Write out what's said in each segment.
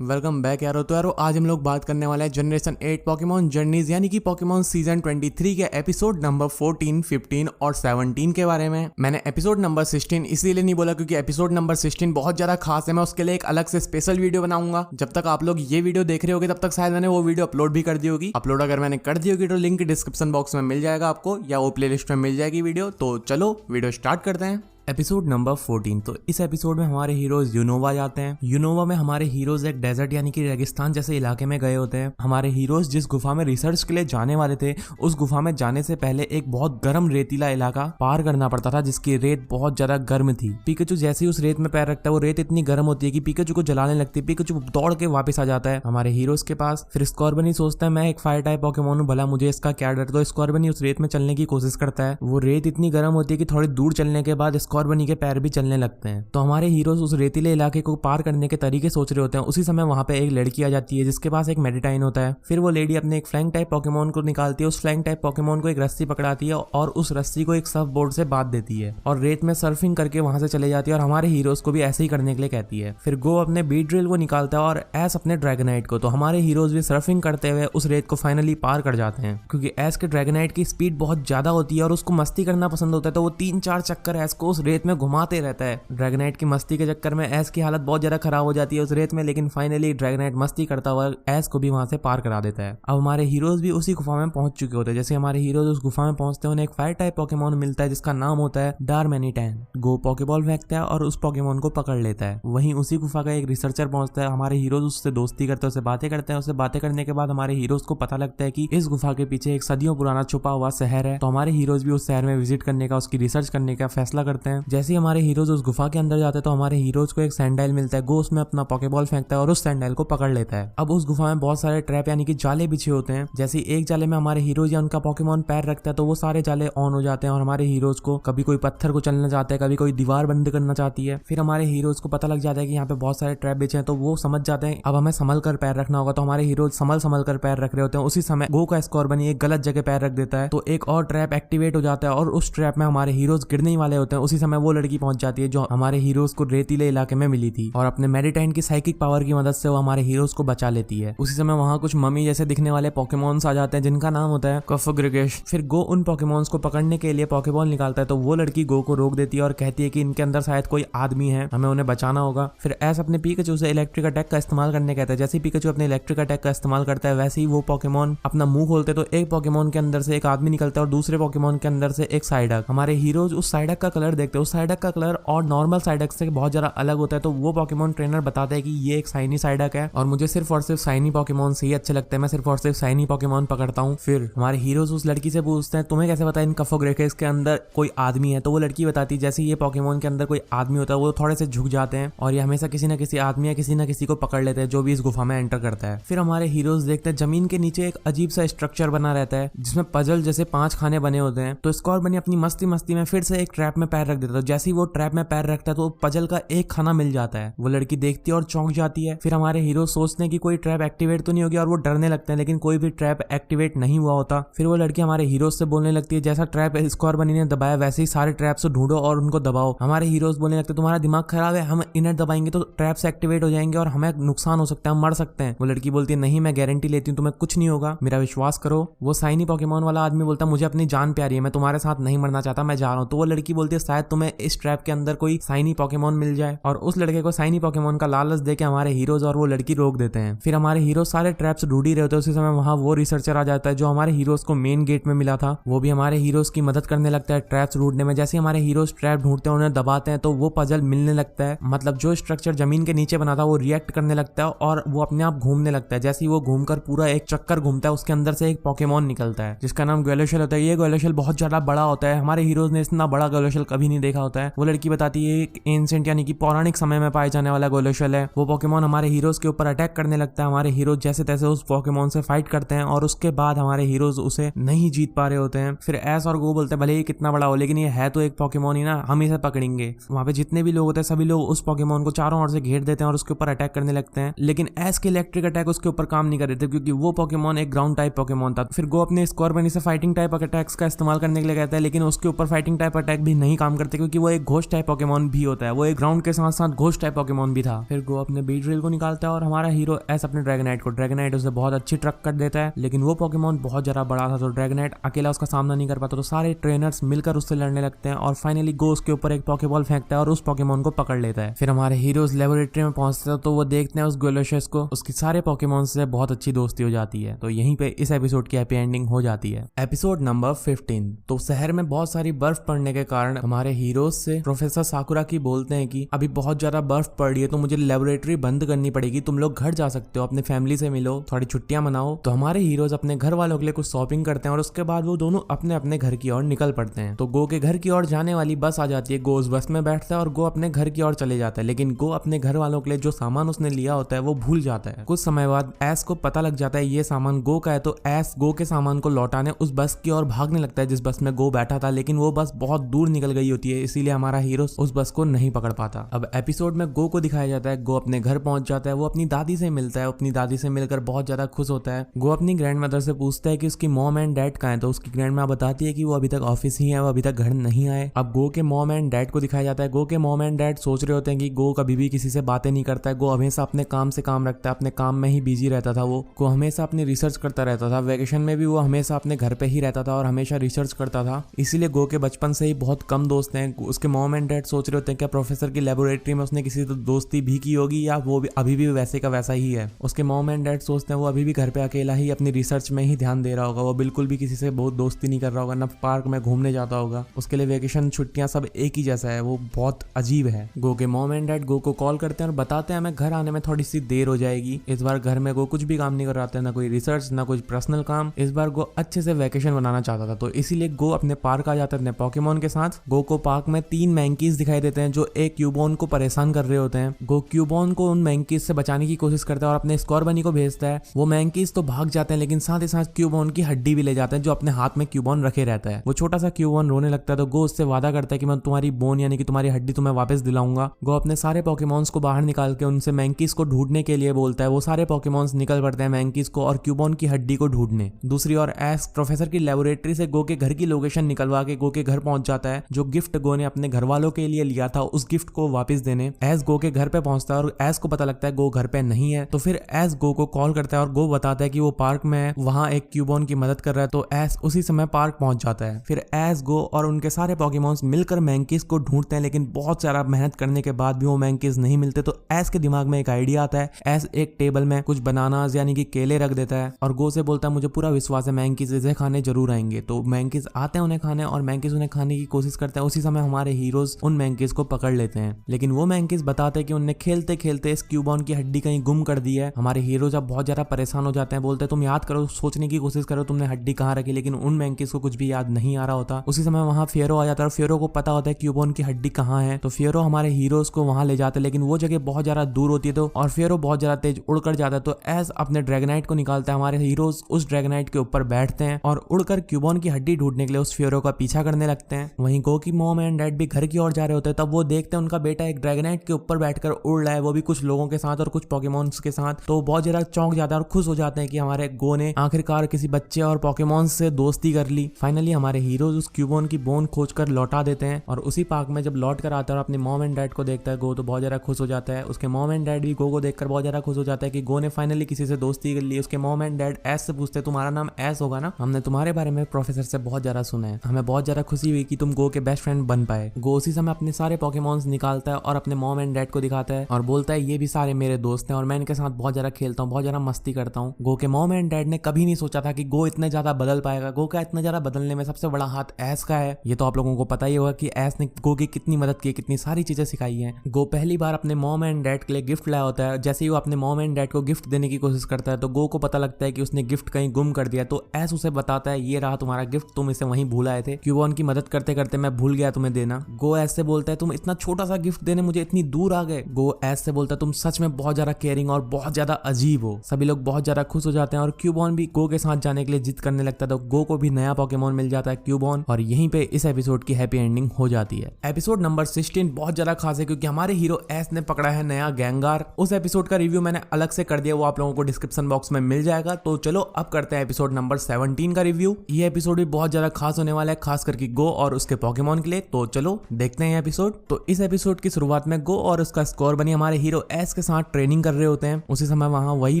Welcome back यारो। तो यारो आज हम लोग बात करने वाले हैं जनरेशन 8 पोकेमॉन जर्नीज यानी कि पोकेमॉन सीजन 23 के एपिसोड नंबर 14, 15 और 17 के बारे में। मैंने एपिसोड नंबर 16 इसीलिए नहीं बोला क्योंकि एपिसोड नंबर 16 बहुत ज्यादा खास है। मैं उसके लिए एक अलग से स्पेशल वीडियो बनाऊंगा। जब तक आप लोग ये वीडियो देख रहे होगे तब तक शायद मैंने वो वीडियो अपलोड भी कर दी होगी। अपलोड अगर मैंने कर दी होगी तो लिंक डिस्क्रिप्शन बॉक्स में मिल जाएगा आपको, या वो प्ले लिस्ट में मिल जाएगी वीडियो। तो चलो वीडियो स्टार्ट करते हैं। Episode number 14। तो इस एपिसोड में हमारे हीरोज यूनोवा जाते हैं। यूनोवा में हमारे हीरोज एक डेजर्ट यानी कि रेगिस्तान जैसे इलाके में गए होते हैं। हमारे हीरोज जिस गुफा में रिसर्च के लिए जाने वाले थे, उस गुफा में जाने से पहले एक बहुत गर्म रेतीला इलाका पार करना पड़ता था जिसकी रेत बहुत ज्यादा गर्म थी। पिकाचू जैसे ही उस रेत में पैर रखता है वो रेत इतनी गर्म होती है कि पिकाचू को जलाने लगती है। पिकाचू दौड़ के वापस आ जाता है हमारे हीरोज के पास। फिर स्कॉर्बनी सोचता है मैं एक फायर टाइप पोकेमॉन हूं, भला मुझे इसका क्या डर। तो स्कॉर्बनी उस रेत में चलने की कोशिश करता है। वो रेत इतनी गर्म होती है कि थोड़ी दूर चलने के बाद स्कॉर्बनी के पैर भी चलने लगते हैं। तो हमारे हीरोज उस रेतीले इलाके को पार करने के तरीके सोच रहे होते हैं। उसी समय वहां पे एक लड़की आ जाती है जिसके पास एक मेडिटाइन होता है। फिर वो लेडी अपने एक फ्लैंग टाइप पोकेमॉन को निकालती है। उस फ्लैंग टाइप पोकेमॉन को एक रस्सी पकड़ाती है और उस रस्सी को एक सर्फ बोर्ड से बांध देती है और रेत में सर्फिंग करके वहां से चले जाती है और हमारे हीरोज को भी ऐसे ही करने के लिए कहती है। फिर गो अपने बीट ड्रिल को निकालता है और एस अपने ड्रैगनाइट को। तो हमारे हीरोज भी सर्फिंग करते हुए उस रेत को फाइनली पार कर जाते हैं। क्योंकि एस के ड्रैगनाइट की स्पीड बहुत ज्यादा होती है और उसको मस्ती करना पसंद होता है, तो वो 3-4 चक्कर एस को उस रेत में घुमाते रहता है। ड्रैगनाइट की मस्ती के चक्कर में एस की हालत बहुत ज्यादा खराब हो जाती है उस रेत में, लेकिन फाइनली ड्रैगनाइट मस्ती करता हुआ एस को भी वहां से पार करा देता है। अब हमारे हीरोज भी उसी गुफा में पहुंच चुके होते हैं। जैसे हमारे हीरोज उस गुफा में पहुंचते हैं उन्हें एक फायर टाइप पोकेमॉन मिलता है जिसका नाम होता है डारमैनिटैन। गो पोकेबॉल फेंकता है और उस पोकेमॉन को पकड़ लेता है। वहीं उसी गुफा का एक रिसर्चर पहुंचता है। हमारे हीरोज उससे दोस्ती करते हैं, उससे बातें करते हैं। उससे बातें करने के बाद हमारे हीरोज को पता लगता है कि इस गुफा के पीछे एक सदियों पुराना छुपा हुआ शहर है। तो हमारे हीरोज भी उस शहर में विजिट करने का, उसकी रिसर्च करने का फैसला करते हैं। जैसे ही हमारे हीरोज उस गुफा के अंदर जाते हैं तो हमारे हीरोज को एक सैंडल मिलता है। गो उसमें अपना पॉकेबॉल फेंकता है और उस सैंडल को पकड़ लेता है। अब उस गुफा में बहुत सारे ट्रैप यानी कि जाले बिछे होते हैं। जैसे एक जाले में हमारे हीरोज या उनका पॉकेमॉन पैर रखता है तो वो सारे जाले ऑन हो जाते हैं और हमारे हीरोज को कभी कोई पत्थर को चलना चाहता है, कभी कोई दीवार बंद करना चाहती है। फिर हमारे हीरोज को पता लग जाता है कि यहाँ पे बहुत सारे ट्रैप बिछे हैं, तो वो समझ जाते हैं अब हमें संभल कर पैर रखना होगा। तो हमारे हीरोज संभल कर पैर रख रहे होते हैं। उसी समय गो का स्कॉर्बनी एक गलत जगह पैर रख देता है तो एक और ट्रैप एक्टिवेट हो जाता है और उस ट्रैप में हमारे हीरोज गिरने वाले होते हैं। उसी समय वो लड़की पहुंच जाती है जो हमारे हीरोज को रेतीले इलाके में मिली थी और अपने मेडिटाइन की साइकिक पावर की मदद से वो हमारे हीरोज को बचा लेती है। उसी समय वहां कुछ मम्मी जैसे दिखने वाले पोकेमॉन्स आ जाते हैं जिनका नाम होता है कफग्रिगेश। फिर गो उन पोकेमॉन्स को पकड़ने के लिए पॉकेबॉल निकालता है तो वो लड़की गो को रोक देती है और कहती है कि इनके अंदर शायद कोई आदमी है, हमें उन्हें बचाना होगा। फिर एस अपने पिकाचू से इलेक्ट्रिक अटैक का इस्तेमाल करने कहता है। जैसे ही पिकाचू अपने इलेक्ट्रिक अटैक का इस्तेमाल करता है वैसे ही वो पोकेमॉन अपना मुंह खोलते तो एक पोकेमॉन के अंदर से एक आदमी निकलता है और दूसरे पोकेमॉन के अंदर से एक साइडक। हमारे हीरोज उस साइडक का कलर देखते हैं। उस साइडक का कलर और नॉर्मल साइडक से बहुत ज्यादा अलग होता है। तो वो पोकेमॉन ट्रेनर बताता है कि ये एक शाइनी साइडक है और मुझे सिर्फ और सिर्फ शाइनी पोकेमॉन से ही अच्छे लगते हैं, मैं सिर्फ और सिर्फ शाइनी पोकेमॉन पकड़ता हूँ। फिर हमारे हीरोज उस लड़की से पूछते हैं तुम्हें कैसे पता इन कफोग्रेकेस के अंदर कोई आदमी है। तो वो लड़की बताती है जैसे ये पोकेमॉन के अंदर कोई आदमी होता है वो थोड़े से झुक जाते हैं और ये हमेशा किसी न किसी आदमी या किसी न किसी को पकड़ लेते हैं जो भी इस गुफा में एंटर करता है। फिर हमारे हीरोज देखते हैं जमीन के नीचे एक अजीब सा स्ट्रक्चर बना रहता है जिसमें पजल जैसे 5 खाने बने होते हैं। तो स्कॉर्बनी अपनी मस्ती में फिर से एक ट्रैप में पैर रख देता है। जैसे ही वो ट्रैप में पैर रखता है तो पजल का एक खाना मिल जाता है। वो लड़की देखती है और चौंक जाती है। फिर हमारे हीरो सोचते हैं कि कोई ट्रैप एक्टिवेट तो नहीं होगी और वो डरने लगते हैं, लेकिन कोई भी ट्रैप एक्टिवेट नहीं हुआ होता। फिर वो लड़की हमारे हीरोज से बोलने लगती है जैसा ट्रैप स्कॉर्बनी ने दबाया वैसे ही सारे ट्रैप्स ढूंढो और उनको दबाओ। हमारे हीरोज बोलने लगते हैं तुम्हारा दिमाग खराब है, हम इन्हें दबाएंगे तो ट्रैप्स एक्टिवेट हो जाएंगे और हमें नुकसान हो सकता है, हम मर सकते हैं। वो लड़की बोलती है नहीं मैं गारंटी लेती हूँ तुम्हें कुछ नहीं होगा, मेरा विश्वास करो। वो शाइनी पोकेमॉन वाला आदमी बोलता है मुझे अपनी जान प्यारी है, मैं तुम्हारे साथ नहीं मरना चाहता, मैं जा रहा हूँ। तो वो लड़की बोलती है शायद तुम्हें इस ट्रैप के अंदर कोई शाइनी पोकेमॉन मिल जाए और उस लड़के को शाइनी पोकेमॉन का लालच देके हमारे हीरोज और वो लड़की रोक देते हैं। फिर हमारे हीरोज सारे ट्रैप्स ढूंढ ही रहे होते हैं। उसी समय वहां वो रिसर्चर आ जाता है जो हमारे हीरोज को मेन गेट में मिला था। वो भी हमारे हीरोज की मदद करने लगता है ट्रैप्स ढूंढने में। जैसे हमारे हीरोज ट्रैप ढूंढते हैं उन्हें दबाते हैं तो वो पजल मिलने लगता है, मतलब जो स्ट्रक्चर जमीन के नीचे बना था वो रिएक्ट करने लगता है और वो अपने आप घूमने लगता है। जैसे ही वो घूमकर पूरा एक चक्कर घूमता है उसके अंदर से एक पोकेमॉन निकलता है जिसका नाम ग्वेलोशल होता है। ये ग्वेलोशल बहुत ज्यादा बड़ा होता है, हमारे हीरोज ने इतना बड़ा ग्वेलोशल कभी नहीं देखा होता है। वो लड़की बताती है एक एंशिएंट यानी कि पौराणिक समय में पाए जाने वाला ग्वेलोशल है। वो पोकेमॉन हमारे हीरोज के ऊपर अटैक करने लगता है। हमारे हीरोज जैसे तैसे उस पोकेमॉन से फाइट करते हैं और उसके बाद हमारे हीरोज उसे नहीं जीत पा रहे होते हैं। फिर एस और गो बोलते हैं भले ही कितना बड़ा हो लेकिन ये है तो एक पोकेमॉन ही ना, हम इसे पकड़ेंगे। वहां पे जितने भी लोग होते हैं सभी लोग उस पोकेमॉन को चारों ओर से घेर देते हैं और उसके ऊपर अटैक करने लगते हैं, लेकिन एस के इलेक्ट्रिक अटैक उसके ऊपर काम नहीं कर रहे थे क्योंकि वो पोकेमॉन एक ग्राउंड टाइप पोकेमॉन था। फिर गो अपने स्कॉर्बनी से फाइटिंग टाइप अटैक्स का इस्तेमाल करने के लिए कहता है, लेकिन उसके ऊपर फाइटिंग टाइप अटैक भी नहीं काम करते करते क्योंकि वो एक घोस्ट टाइप पोकेमॉन भी होता है, वो एक ग्राउंड के साथ साथ घोस्ट टाइप पोकेमॉन भी था। फिर गो अपने बीड्रिल को निकालता है और हमारा हीरो एस अपने ड्रैगनाइट उसे बहुत अच्छी ट्रक कर देता है, लेकिन वो पोकेमॉन बहुत ज्यादा बड़ा था तो ड्रैगनाइट अकेला उसका सामना नहीं कर पाता, तो सारे ट्रेनर्स मिलकर उससे लड़ने लगते हैं और फाइनली गो उसके ऊपर एक पोकेबॉल फेंकता है और उस पोकेमॉन को पकड़ लेता है। फिर हमारे हीरोज लेबोरेटरी में पहुंचते हैं तो वो देखते हैं उस गोलोशस को, उसकी सारे पोकेमॉन से बहुत अच्छी दोस्ती हो जाती है। तो यहीं पे इस एपिसोड की हैप्पी एंडिंग हो जाती है। Episode number 15। तो शहर में बहुत सारी बर्फ पड़ने के कारण हमारे हीरोज से प्रोफेसर साकुरा की बोलते हैं कि अभी बहुत ज्यादा बर्फ पड़ रही है तो मुझे लेबोरेटरी बंद करनी पड़ेगी, तुम लोग घर जा सकते हो, अपने फैमिली से मिलो, थोड़ी छुट्टियां मनाओ। तो हमारे हीरोज अपने घर वालों के लिए कुछ शॉपिंग करते हैं और उसके बाद वो दोनों अपने अपने घर की ओर निकल पड़ते हैं। तो गो के घर की ओर जाने वाली बस आ जाती है, गो उस बस में बैठता है और गो अपने घर की ओर चले जाता है, लेकिन गो अपने घर वालों के लिए जो सामान उसने लिया होता है वो भूल जाता है। कुछ समय बाद एस को पता लग जाता है ये सामान गो का है, तो एस गो के सामान को लौटाने उस बस की ओर भागने लगता है जिस बस में गो बैठा था, लेकिन वो बस बहुत दूर निकल गई होती है, इसीलिए हमारा हीरो उस बस को नहीं पकड़ पाता। अब एपिसोड में गो को दिखाया जाता है, गो अपने घर पहुंच जाता है, वो अपनी दादी से मिलता है, अपनी दादी से मिलकर बहुत ज्यादा खुश होता है। गो अपनी ग्रैंड मदर से पूछता है कि उसकी मॉम एंड डैड कहाँ हैं, तो उसकी ग्रैंड माँ बताती है कि वो अभी तक ऑफिस ही है, वो अभी तक घर नहीं आए। अब गो के मॉम एंड डैड को दिखाया जाता है, गो के मॉम एंड डैड सोच रहे होते हैं कि गो कभी भी किसी से बातें नहीं करता है, गो हमेशा अपने काम से काम रखता है, अपने काम में ही बिजी रहता था, वो हमेशा अपनी रिसर्च करता रहता था, वेकेशन में भी वो हमेशा अपने घर पे ही रहता था और हमेशा रिसर्च करता था, इसीलिए गो के बचपन से ही बहुत कम दोस्त हैं। उसके मॉम एंड डैड सोच रहे होते हैं क्या प्रोफेसर की लेबोरेटरी में उसने किसी से दोस्ती भी की होगी या वो भी अभी भी वैसे का वैसा ही है। उसके मॉम एंड डैड सोचते हैं वो अभी भी घर पे अकेला ही अपनी रिसर्च में ही ध्यान दे रहा होगा, वो बिल्कुल भी किसी से बहुत दोस्ती नहीं कर रहा होगा, ना पार्क में घूमने जाता होगा, उसके लिए वेकेशन छुट्टियां सब एक ही जैसा है, वो बहुत अजीब है। गो के मॉम एंड डैड गो को कॉल करते हैं और बताते हैं हमें घर आने में थोड़ी सी देर हो जाएगी। इस बार घर में गो कुछ भी काम नहीं कर रहा था, ना कोई रिसर्च ना कुछ पर्सनल काम, इस बार गो अच्छे से वेकेशन बनाना चाहता था, तो इसीलिए गो अपने पार्क आ जाता है अपने पोकेमॉन के साथ। गो को पार्क में 3 मैंकीज दिखाई देते हैं जो एक क्यूबॉन को परेशान कर रहे होते हैं। गो क्यूबॉन को उन मैंकीज से बचाने की कोशिश करता है और अपने स्कॉर्बनी को भेजता है, वो मैंकीज तो भाग जाते हैं लेकिन साथ ही साथ क्यूबॉन की हड्डी भी ले जाते हैं जो अपने हाथ में क्यूबॉन रखे रहता है। वो छोटा सा क्यूबॉन रोने लगता है तो गो उससे वादा करता है कि मैं तुम्हारी बोन यानी कि तुम्हारी हड्डी तुम्हें वापस दिलाऊंगा। गो अपने सारे पोकेमॉन्स को बाहर निकाल के उनसे मैंकीज को ढूंढने के लिए बोलता है, वो सारे पोकेमॉन्स निकल पड़ते हैं मैंकीज को और क्यूबॉन की हड्डी को ढूंढने। दूसरी ओर एस प्रोफेसर की लेबोरेटरी से गो के घर की लोकेशन निकलवा के गो के घर पहुंच जाता है, जो गिफ्ट गो ने अपने घर वालों के लिए लिया था उस गिफ्ट को वापस देने। एस गो के घर पे पहुंचता है और एस को पता लगता है गो घर पे नहीं है, तो फिर एस गो को कॉल करता है और गो बताता है कि वो पार्क में है, वहां एक क्यूबॉन की मदद कर रहा है, तो एस उसी समय पार्क पहुंच जाता है। फिर एस गो और उनके सारे पोकेमॉन्स मिलकर मैंकीज को ढूंढते हैं, लेकिन बहुत सारा मेहनत करने के बाद भी वो मैंकीज नहीं मिलते, तो एस के दिमाग में एक आइडिया आता है। एस एक टेबल में कुछ बनानास यानी कि केले रख देता है और गो से बोलता है मुझे पूरा विश्वास है मैंकीज इसे खाने जरूर आएंगे, तो मैंकीज आते हैं उन्हें खाने और मैंकीज उन्हें खाने की कोशिश करते हैं। उसी समय हमारे हीरोज उन मैंकीज को पकड़ लेते हैं, लेकिन वो मैंकीज बताते हैं कि उन्हें खेलते खेलते इस क्यूबॉन की हड्डी कहीं गुम कर दी है। हमारे हीरोज अब बहुत ज्यादा परेशान हो जाते हैं, बोलते हैं तुम याद करो, सोचने की कोशिश करो तुमने हड्डी कहाँ रखी, लेकिन उन मैंकीज को कुछ भी याद नहीं आ रहा होता। उसी समय वहां फियरो आ जाता है और फियरो को पता होता है क्यूबॉन की हड्डी कहाँ है, तो फियरो हमारे हीरोज को वहां ले जाते हैं, लेकिन वो जगह बहुत ज्यादा दूर होती है तो और फियरो बहुत ज्यादा तेज उड़कर जाता है, तो एस अपने ड्रैगनाइट को निकालता है। हमारे हीरोज उस ड्रैगनाइट के ऊपर बैठते हैं और उड़कर क्यूबॉन की हड्डी ढूंढने के लिए उस फियरो का पीछा करने लगते हैं। वहीं गो की मॉम एंड डैड भी घर की ओर जा रहे होते हैं, तब वो देखते हैं उनका बेटा एक ड्रैगनाइट के ऊपर बैठकर उड़ रहा है, वो भी कुछ लोगों के साथ और कुछ पोकेमॉन्स के साथ, तो बहुत ज्यादा चौंक जाता है और खुश हो जाते हैं कि हमारे गो ने आखिरकार किसी बच्चे और पोकेमॉन्स से दोस्ती कर ली। फाइनली हमारे हीरोज उस क्यूबॉन की बोन खोजकर लौटा देते हैं और उसी पार्क में जब लौट कर आता है और अपने मॉम एंड डैड को देखता है गो, तो बहुत ज्यादा खुश हो जाता है। उसके मॉम एंड डैड भी गो को देखकर बहुत ज्यादा खुश हो जाता है कि गो ने फाइनली किसी से दोस्ती कर ली। उसके मॉम एंड डैड एस से पूछते हैं तुम्हारा नाम एस होगा ना, हमने तुम्हारे बारे में प्रोफेसर से बहुत ज्यादा सुना है, हमें बहुत ज्यादा खुशी हुई कि तुम गो के बेस्ट फ्रेंड बन पाए। गो उसी समय अपने सारे पोकेमॉन्स निकालता है और अपने मॉम एंड डैड को दिखाता है और बोलता है ये भी सारे मेरे दोस्त हैं और मैं इनके साथ बहुत ज्यादा खेलता हूँ, बहुत ज्यादा मस्ती करता हूँ। गो के मॉम एंड डैड ने कभी नहीं सोचा था कि गो इतने ज्यादा बदल पाएगा। गो का इतना ज्यादा बदलने में सबसे बड़ा हाथ एस का है। ये तो आप लोगों को पता ही होगा कि एस ने गो की कितनी मदद की, कितनी सारी चीजें सिखाई हैं। गो पहली बार अपने मॉम एंड डैड के लिए गिफ्ट लाया होता है, जैसे ही वो अपने मॉम एंड डैड को गिफ्ट देने की कोशिश करता है तो गो को पता लगता है कि उसने गिफ्ट कहीं गुम कर दिया, तो एस उसे बताता है ये रहा तुम्हारा गिफ्ट, तुम इसे वहीं भूल आए थे, क्यूबॉन की मदद करते करते मैं भूल गया तुम्हें देना। गो एस से बोलता है तुम इतना छोटा सा गिफ्ट देने मुझे इतनी दूर आ गए। गो एस से बोलता है तुम सच में बहुत ज्यादा केयरिंग और बहुत ज्यादा अजीब हो। सभी लोग बहुत ज्यादा खुश हो जाते हैं और क्यूबॉन भी गो के साथ जाने के लिए जिद करने लगता है, तो गो को भी नया पोकेमॉन मिल जाता है क्यूबॉन, और यहीं पे इस एपिसोड की हैप्पी एंडिंग हो जाती है। एपिसोड नंबर 16 बहुत ज्यादा खास है क्योंकि हमारे हीरो एस ने पकड़ा है नया गैंगार। उस एपिसोड का रिव्यू मैंने अलग से कर दिया, वो आप लोगों को डिस्क्रिप्शन बॉक्स में मिल जाएगा। तो चलो अब करते हैं एपिसोड नंबर 17 का रिव्यू। ये एपिसोड भी बहुत ज्यादा खास होने वाला है, खास करके गो और उसके पोकेमॉन के के लिए। तो चलो देखते हैं एपिसोड। तो इस एपिसोड की शुरुआत में गो और उसका स्कोर बनी हमारे हीरो एस के साथ ट्रेनिंग कर रहे होते हैं। उसी समय वहाँ वही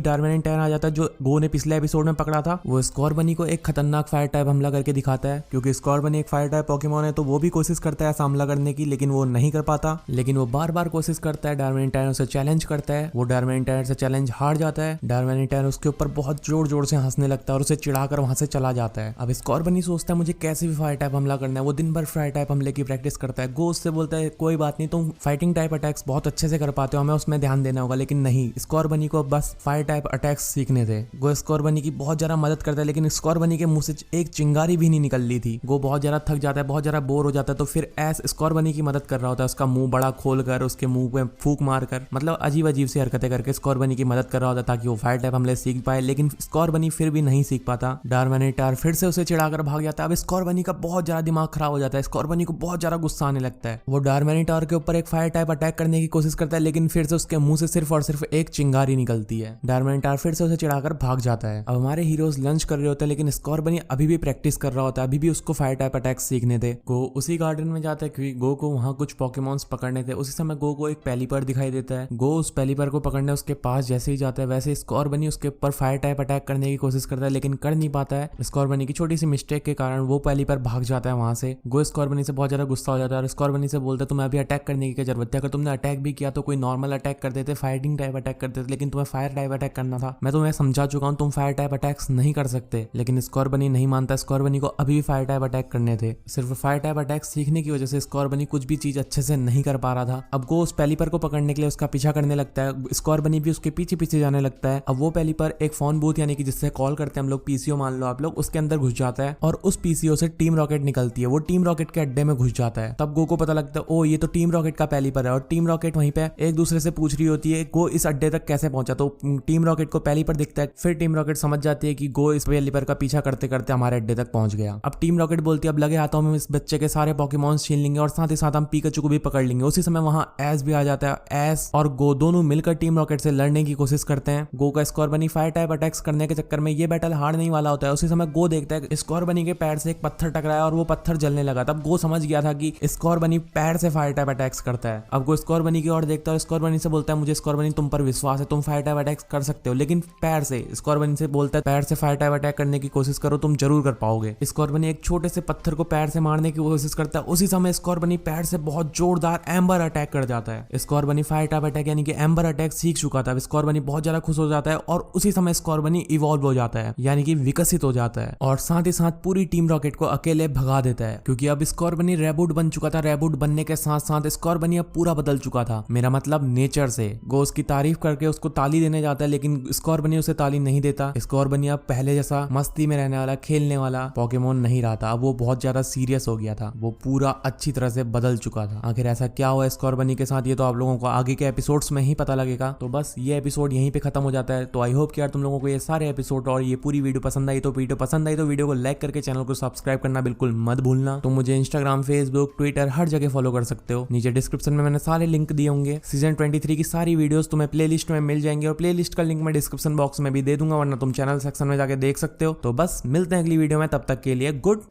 डार्विन टैन आ जाता है जो गो ने पिछले एपिसोड में पकड़ा था। वो स्कोर बनी को एक खतरनाक फायर टाइप हमला करके दिखाता है, क्योंकि स्कोर बनी एक फायर टाइप पोकेमॉन है तो वो भी कोशिश करता है हमला करने की, लेकिन वो नहीं कर पाता। लेकिन वो बार बार कोशिश करता है, डार्विन टैन उसे चैलेंज करता है, वो डार्विन टैन से चैलेंज हार जाता है। डार्विन टैन उसके ऊपर बहुत जोर जोर से हंसने लगता है और उसे चिढ़ाकर वहां से चला जाता है। अब स्कोर बनी सोचता है मुझे कैसे भी फायर टाइप हमला करना है। वो दिन भर फायर टाइप हमले की प्रैक्टिस करता है। गो उससे बोलता है कोई बात नहीं, तुम फाइटिंग टाइप अटैक्स बहुत अच्छे से कर पाते हो, हमें उसमें ध्यान देना होगा। लेकिन नहीं, स्कोर बनी को बस फायर टाइप अटैक्स सीखने थे। गो स्कोर बनी की बहुत ज्यादा मदद करता है, लेकिन स्कोर बनी के मुंह से एक चिंगारी भी नहीं निकल रही थी। गो बहुत ज्यादा थक जाता है, बहुत ज्यादा बोर हो जाता है, तो फिर एस स्कोर बनी की मदद कर रहा होता है। उसका मुंह बड़ा खोलकर, उसके मुंह पे फूंक मारकर, मतलब अजीब अजीब सी हरकतें करके स्कोर बनी की मदद कर रहा होता है ताकि वो फायर टाइप हमले सीख पाए। लेकिन स्कोर बनी फिर भी नहीं सीख पाता। डार्विनेटर फिर से उसे चिढ़ाकर भाग जाता है। अब स्कोर बनी का बहुत ज्यादा दिमाग खराब हो जाता है। स्कोर बनी को बहुत ज्यादा गुस्सा आने लगता है। वो डार्विनेटर के ऊपर एक फायर टाइप अटैक करने की कोशिश करता है, लेकिन फिर से उसके मुंह से सिर्फ और सिर्फ एक चिंगारी निकलती है। डार्विनेटर फिर से उसे चिढ़ाकर भाग जाता है। अब हमारे हीरोज लंच कर रहे होते हैं, लेकिन स्कोर बनी अभी भी प्रैक्टिस कर रहा होता है, अभी भी उसको फायर टाइप अटैक सीखने थे। गो उसी गार्डन में जाता है क्योंकि गो को वहां कुछ पोकेमॉन्स पकड़ने थे। उसी समय गो को एक पेलीपर दिखाई देता है। गो उस पेलीपर को पकड़ने उसके पास जैसे ही जाता है, वैसे स्कोर बनी उसके ऊपर फायर टाइप अटैक करने की कोशिश करता है, लेकिन कर नहीं पाता है। स्कोर बनी की छोटी सी मिस्टेक के कारण वो पेलीपर भाग जाता है वहां से। गो स्कोर बनी से बहुत ज्यादा गुस्सा हो जाता है और स्कोर बनी से बोलता है तुम्हें अभी अटैक करने की क्या जरूरत है? अगर तुमने अटैक भी किया तो कोई नॉर्मल अटैक कर देते, फाइटिंग टाइप अटैक कर देते, लेकिन तुम्हें फायर टाइप अटैक करना था। मैं तुम्हें समझा चुका हूँ, तुम फायर टाइप अटैक्स नहीं कर सकते। लेकिन स्कोर बनी नहीं मानता। स्कोर बनी को अभी भी फायर टाइप अटैक करने थे। सिर्फ फायर टाइप अटैक सीखने की वजह से स्कोर बनी कुछ भी चीज अच्छे से नहीं कर पा रहा था। अब गो उस पेलीपर को पकड़ने के लिए उसका पीछा करने लगता है। स्कोर बनी भी उसके पीछे पीछे जाने लगता है। अब वो पेलीपर एक फोन बूथ यानी कि जिससे कॉल करते हैं हम लोग, पीसीओ मान लो आप लोग, उसके अंदर घुस जाता है और उस पीसीओ से टीम रॉकेट निकलती है। वो टीम रॉकेट के अड्डे में घुस जाता है। तब गो को पता लगता है ओ ये तो टीम रॉकेट का पेलीपर है, और टीम रॉकेट वहीं पे एक दूसरे से पूछ रही होती है गो इस अड्डे तक कैसे पहुंचा। तो टीम रॉकेट को पेलीपर दिखता है। फिर टीम रॉकेट समझ जाती है कि गो इस पेलीपर का पीछा करते करते हमारे अड्डे तक पहुंच गया। अब टीम रॉकेट बोलती है अब लगे हाथों में इस बच्चे के सारे पोकेमॉन्स छीन लेंगे और साथ ही साथ हम पीकाचू को भी पकड़ लेंगे। उसी समय वहां एस भी आ जाता है। एस और गो दोनों मिलकर टीम रॉकेट से लड़ने की कोशिश करते हैं। गो का स्कोर बनी फायर टाइप अटैक्स करने के चक्कर में ये बैटल हार नहीं वाला होता है। उसी समय गो देखता है स्कोर बनी के पैर से एक पत्थर टकराया और वो पत्थर जलने लगा। तब गो समझ गया था कि स्कोर बनी पैर से फायर टाइप अटैक्स करता है। अब गो स्कोर बनी की ओर देखता है और स्कोर बनी से बोलता है मुझे स्कोर बनी तुम पर विश्वास है, तुम फायर टाइप अटैक्स कर सकते हो, लेकिन पैर से। स्कोर बनी से बोलता है पैर से फायर टाइप अटैक करने की कोशिश करो, तुम जरूर कर पाओगे। स्कोर बनी एक छोटे से पत्थर को पैर से मारने की कोशिश करता है। उसी समय स्कोर बनी पैर से बहुत जोरदार एम्बर अटैक कर जाता है। स्कोर बनी फायर टाइप अटैक यानी कि एम्बर अटैक सीख चुका था। स्कोर बनी बहुत ज्यादा खुश हो जाता है और उसी समय स्कोर बनी इवॉल्व हो जाता है यानी कि विकसित हो जाता है, और साथ ही साथ पूरी टीम रॉकेट को अकेले भगा देता है, क्योंकि अब स्कोर बनी रेबूट बन चुका था। रेबूट बनने के साथ साथ स्कोर बनी अब पूरा बदल चुका था, मेरा मतलब नेचर से। गो उसकी तारीफ करके उसको ताली देने जाता है, लेकिन स्कोर बनी उसे ताली नहीं देता। स्कोर बनी अब पहले जैसा मस्ती में रहने वाला, खेलने वाला पोकेमॉन नहीं रहा था। अब वो बहुत ज्यादा सीरियस हो गया था, वो पूरा अच्छी तरह से बदल चुका था। आखिर ऐसा क्या हुआ स्कोर बनी के साथ, ये तो आप लोगों को आगे के एपिसोड्स में ही पता लगेगा। तो बस ये एपिसोड यहीं पे खत्म हो जाता है। तो आई होप कि यार तुम लोगों को ये सारे एपिसोड और ये पूरी वीडियो पसंद आई। तो वीडियो को लाइक करके चैनल को सब्सक्राइब करना बिल्कुल मत भूलना। तो मुझे इंस्टाग्राम, फेसबुक, ट्विटर हर जगह फॉलो कर सकते हो। नीचे डिस्क्रिप्शन में मैंने सारे लिंक दिए होंगे। सीजन 23 की सारी वीडियोस तुम्हें प्लेलिस्ट में मिल जाएंगे और प्लेलिस्ट का लिंक मैं डिस्क्रिप्शन बॉक्स में भी दे दूंगा, वरना तुम चैनल सेक्शन में जाके देख सकते हो। तो बस मिलते हैं अगली वीडियो में, तब तक के लिए गुड